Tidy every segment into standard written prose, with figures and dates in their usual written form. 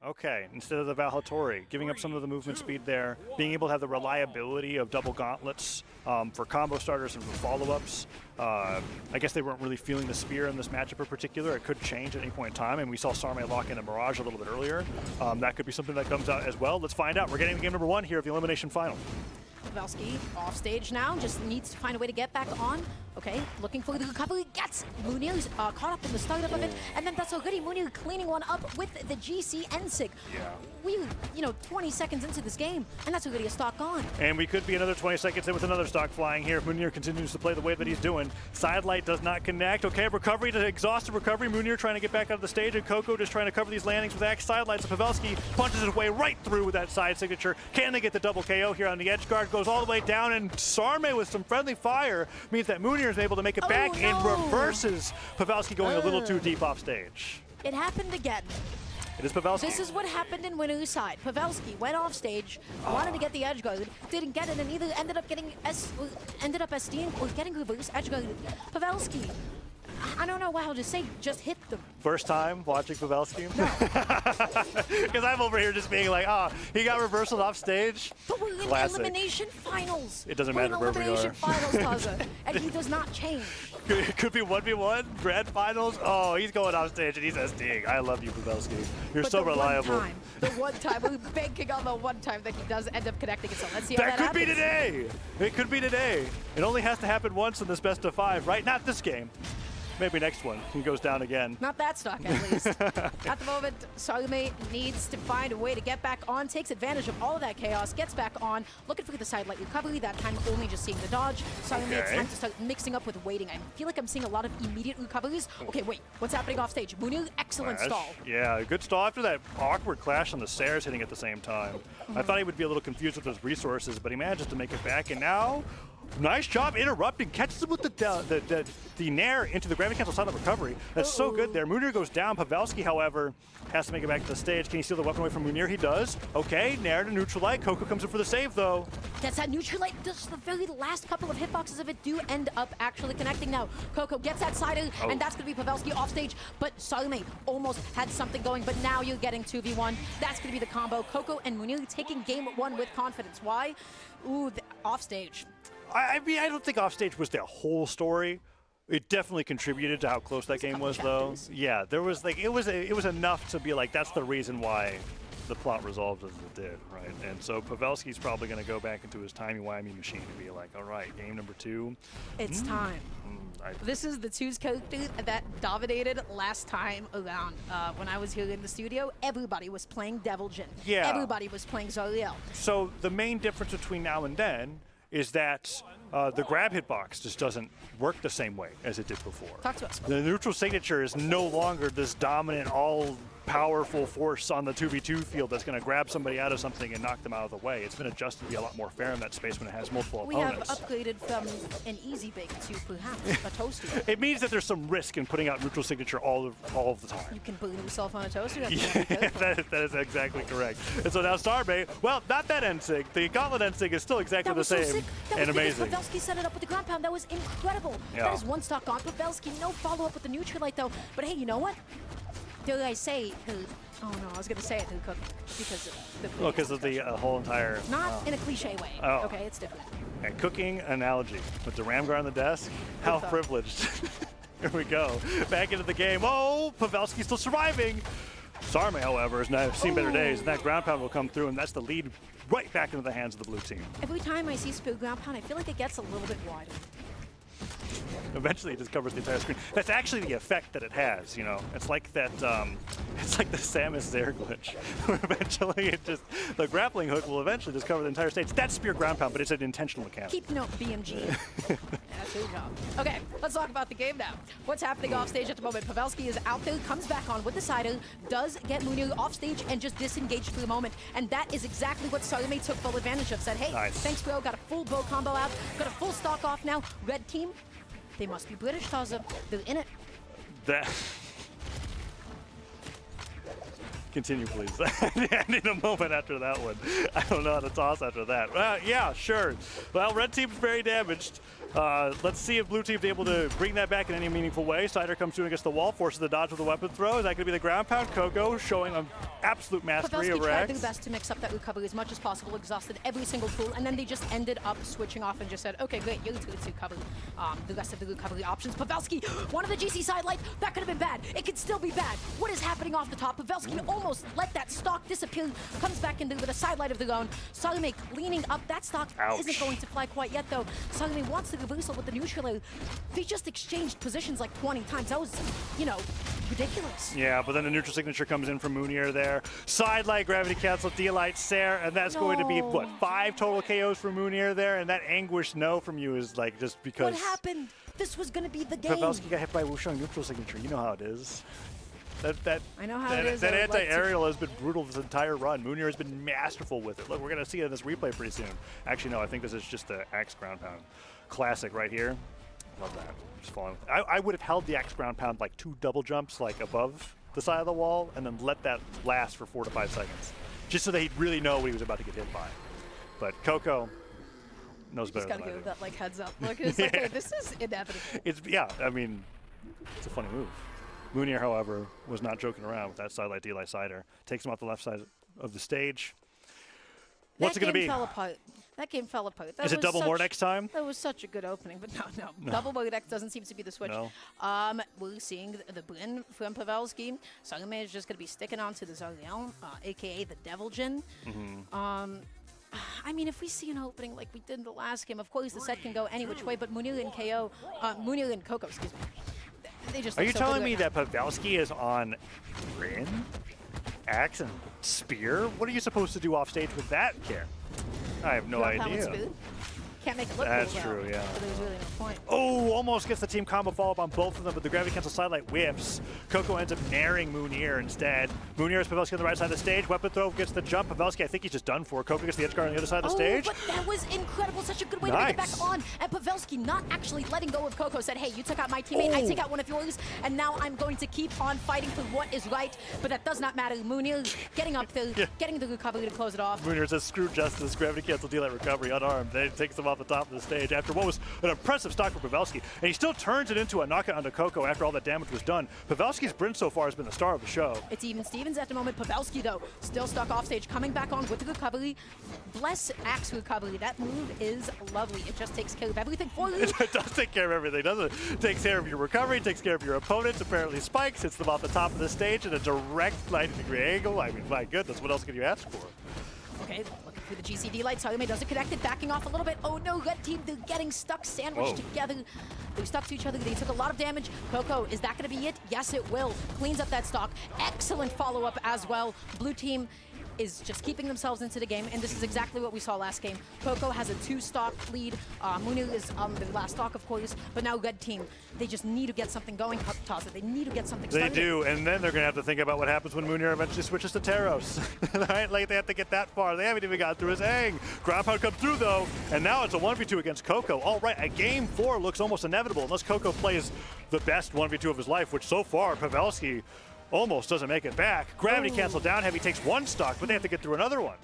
Okay, instead of the Valhatori, giving up some of the movement speed there, being able to have the reliability of double gauntlets for combo starters and for follow-ups. I guess they weren't really feeling the spear in this matchup in particular. It could change at any point in time, and we saw Sarme lock in a Mirage a little bit earlier. That could be something that comes out as well. Let's find out. We're getting to game number 1 here of the Elimination Final. Pavelski off stage now, just needs to find a way to get back on. Okay, looking for the recovery, gets Mounir's caught up in the startup of it, and then that's so good. Mounir cleaning one up with the GC Ensig. Yeah. We, 20 seconds into this game, and that's already a stock gone. And we could be another 20 seconds in with another stock flying here if Mounir continues to play the way that he's doing. Sidelight does not connect. Okay, recovery to exhausted recovery. Mounir trying to get back out of the stage, and Koko just trying to cover these landings with Axe Sidelights. So Pavelski punches his way right through with that side signature. Can they get the double KO here on the edge guard? Goes all the way down, and Sarme with some friendly fire means that Mounir is able to make it back and reverses Pavelski going a little too deep off stage. It happened again. It is Pavelski. This is what happened in Mounir's side. Pavelski went off stage, wanted to get the edge guard, didn't get it, and either ended up SDing or getting reverse edge guard. Pavelski, I don't know how to say, just hit them. First time watching Pavelski? No. Because I'm over here just being like, he got reversaled off stage. But we're in Classic. Elimination Finals. It doesn't matter where we are. Elimination Finals, Taza, and he does not change. It could be 1v1, grand finals. Oh, he's going off stage and he's SDing. I love you, Pavelski. You're but so reliable. The one time, we're banking on the one time that he does end up connecting it. So let's see how that that could happens. be today. It could be today. It only has to happen once in this best of 5, right? Not this game. Maybe next one. He goes down again. Not that stock, at least. At the moment, Sarme needs to find a way to get back on, takes advantage of all of that chaos, gets back on, looking for the sidelight recovery, that time only just seeing the dodge. Sarme, it's time to start mixing up with waiting. I feel like I'm seeing a lot of immediate recoveries. Okay, wait, what's happening off stage? Mounir, excellent stall. Yeah, good stall after that awkward clash on the stairs hitting at the same time. I thought he would be a little confused with his resources, but he manages to make it back, and now nice job interrupting, catches him with the Nair into the gravity cancel silent recovery. That's so good there. Mounir goes down. Pavelski, however, has to make it back to the stage. Can he steal the weapon away from Mounir? He does. Okay, Nair to neutralite. Koko comes in for the save, though. Gets that neutralite. Just the very last couple of hitboxes of it do end up actually connecting now. Koko gets that side, and that's going to be Pavelski off stage. But Sarme almost had something going, but now you're getting 2v1. That's going to be the combo. Koko and Mounir taking game 1 with confidence. Why? Ooh, off stage. I mean, I don't think offstage was the whole story. It definitely contributed to how close that game was, though. Yeah, there was like it was enough to be like that's the reason why the plot resolved as it did, right? And so Pavelski's probably going to go back into his timey-wimey machine and be like, all right, game number 2. It's time. This is the 2's character that dominated last time around. When I was here in the studio, everybody was playing Devil Jin. Yeah. Everybody was playing Zariel. So the main difference between now and then is that the grab hitbox just doesn't work the same way as it did before. Talk to us. The neutral signature is no longer this dominant, all-powerful force on the 2v2 field that's going to grab somebody out of something and knock them out of the way. It's been adjusted to be a lot more fair in that space when it has multiple opponents. We have upgraded from an easy bake to perhaps a toaster. It means that there's some risk in putting out neutral signature all of the time. You can put yourself on a toaster. Yeah, that is exactly correct. And so now Sarme, well, not that Ensig. The Gauntlet Ensig is still exactly the same. So sick. That and was amazing. Pavelski set it up with the ground pound. That was incredible. Yeah. That is one stock on Pavelski. No follow-up with the neutralite, though. But hey, you know what? Did I say oh no, I was going to say it to Koko because of the whole entire... Not in a cliche way. Oh. Okay, it's different. And cooking analogy with the ram guard on the desk. How privileged. Here we go. Back into the game. Oh, Pavelski's still surviving. Sarme, however, has now seen better days, and that ground pound will come through, and that's the lead right back into the hands of the blue team. Every time I see Spill ground pound, I feel like it gets a little bit wider. Eventually, it just covers the entire screen. That's actually the effect that it has. You know, it's like that. It's like the Samus Zair glitch. Eventually, the grappling hook will eventually just cover the entire stage. That's spear ground pound, but it's an intentional mechanic. Keep note, BMG. That's your job. Okay, let's talk about the game now. What's happening off stage at the moment? Pavelski is out there, comes back on with the sider, does get Mounir off stage and just disengaged for the moment. And that is exactly what Sarme took full advantage of. Said, hey, thanks, bro. Got a full bow combo out. Got a full stock off now. Red team. They must be British, Taza. They're in it. Continue, please. I need a moment after that one. I don't know how to toss after that. Yeah, sure. Well, red team's very damaged. Let's see if blue team's able to bring that back in any meaningful way. Cider comes through against the wall, forces the dodge with a weapon throw. Is that going to be the ground pound? Koko showing an absolute mastery Pavelski over tried X. their best to mix up that recovery as much as possible, exhausted every single tool, and then they just ended up switching off and just said, okay, great, you're going to recover the rest of the recovery options. Pavelski, one of the GC side light, that could have been bad. It could still be bad. What is happening off the top? Pavelski almost let that stock disappear, comes back into with a side light of their own. Sarme cleaning up that stock. Ouch. Isn't going to fly quite yet, though. Sarme wants the reversal with the neutral. They just exchanged positions like 20 times. That was, you know, ridiculous. Yeah, but then the neutral signature comes in from Mounir there. Side light, gravity cancel, D-light, Sarre, and that's going to be, what, 5 total KOs from Mounir there? And that anguished no from you is like just because... What happened? This was going to be the game. Pavelski got hit by Wushang neutral signature. You know how it is. I know how it is. That anti-aerial has been brutal this entire run. Mounir has been masterful with it. Look, we're going to see it in this replay pretty soon. Actually, no, I think this is just the Axe ground pound. Classic right here. Love that. Just falling. I would have held the Axe ground pound like 2 double jumps like above the side of the wall and then let that last for 4 to 5 seconds. Just so that he'd really know what he was about to get hit by. But Koko knows better than I do. Just gotta give that like heads up. Look, it's like, hey, this is inevitable. Yeah, I mean, it's a funny move. Mounir, however, was not joking around with that sidelight D-light cider. Takes him off the left side of the stage. What's it going to be? Fell apart. That game fell apart. Is it double more next time? That was such a good opening, but no. Double more next doesn't seem to be the switch. No. We're seeing the Bryn from Pavelski. Sarme is just going to be sticking on to the Zariel, a.k.a. the Devil Jin. I mean, if we see an opening like we did in the last game, of course the set can go any which way, but Mounir and Koko, excuse me. They just Are you so telling good me right that Pavelski is on Bryn, Axe, and Spear? What are you supposed to do off stage with that care? I have no idea. Can't make it look That's cool, true, yeah. So there's really no point. Oh, almost gets the team combo follow-up on both of them, but the gravity cancel sidelight whiffs. Koko ends up naring Mounir instead. Mounir is Pavelski on the right side of the stage. Weapon throw gets the jump. Pavelski, I think he's just done for. Koko gets the edge guard on the other side of the stage. But that was incredible. Such a good way to make it back on. And Pavelski not actually letting go of Koko said, hey, you took out my teammate, I take out one of yours, and now I'm going to keep on fighting for what is right. But that does not matter. Mounir getting up there, getting the recovery to close it off. Mounir says, screw justice, gravity cancel, D-light recovery, unarmed. Then takes him off the top of the stage after what was an impressive stock for Pavelski. And he still turns it into a knockout onto Koko after all that damage was done. Pavelski's Bryn so far has been the star of the show. It's even Stevens at the moment. Pavelski, though, still stuck off stage, coming back on with the recovery. Bless Axe recovery. That move is lovely. It just takes care of everything for you. It does take care of everything, doesn't it? It takes care of your recovery, takes care of your opponents. Apparently spikes, hits them off the top of the stage at a direct 90-degree angle. I mean, my goodness, what else could you ask for? Okay, looking through the GCD light. Sarme doesn't connect it, backing off a little bit. Oh no, red team, they're getting stuck, sandwiched together. They're stuck to each other. They took a lot of damage. Koko, is that going to be it? Yes, it will. Cleans up that stock. Excellent follow-up as well. Blue team is just keeping themselves into the game, and this is exactly what we saw last game. Koko has a 2-stock lead. Mounir is on the last stock, of course, but now red team, they just need to get something going, Toss it. They need to get something started. They do, and then they're going to have to think about what happens when Mounir eventually switches to Taros. Right? Like, they have to get that far. They haven't even got through his Aang. Ground pound comes through, though, and now it's a 1v2 against Koko. All right, a game 4 looks almost inevitable, unless Koko plays the best 1v2 of his life, which so far, Pavelski almost doesn't make it back. Gravity cancel down heavy, takes 1 stock, but they have to get through another one.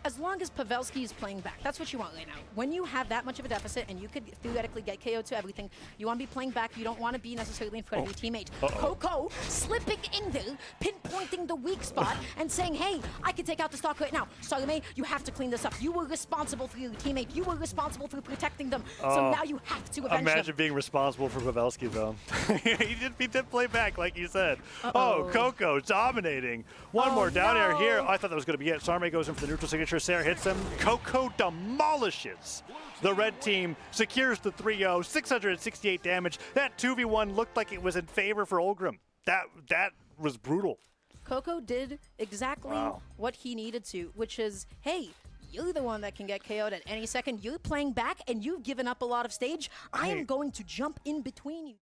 As long as Pavelski is playing back, that's what you want right now. When you have that much of a deficit and you could theoretically get KO'd to everything, you want to be playing back. You don't want to be necessarily in front of your teammate. Koko slipping in there, pinpointing the weak spot and saying, hey, I can take out the stock right now. Sarme, you have to clean this up. You were responsible for your teammate. You were responsible for protecting them. So now you have to avenge Imagine them. being responsible for Pavelski, though. he did play back, like you said. Oh, Koko dominating. One more down air here. Oh, I thought that was going to be it. Sarme goes in for the neutral signature. Sarre hits him. Koko demolishes the red team, secures the 3-0, 668 damage. That 2v1 looked like it was in favor for Olgrim. That was brutal. Koko did exactly what he needed to, which is, hey, you're the one that can get KO'd at any second. You're playing back and you've given up a lot of stage. I am going to jump in between you.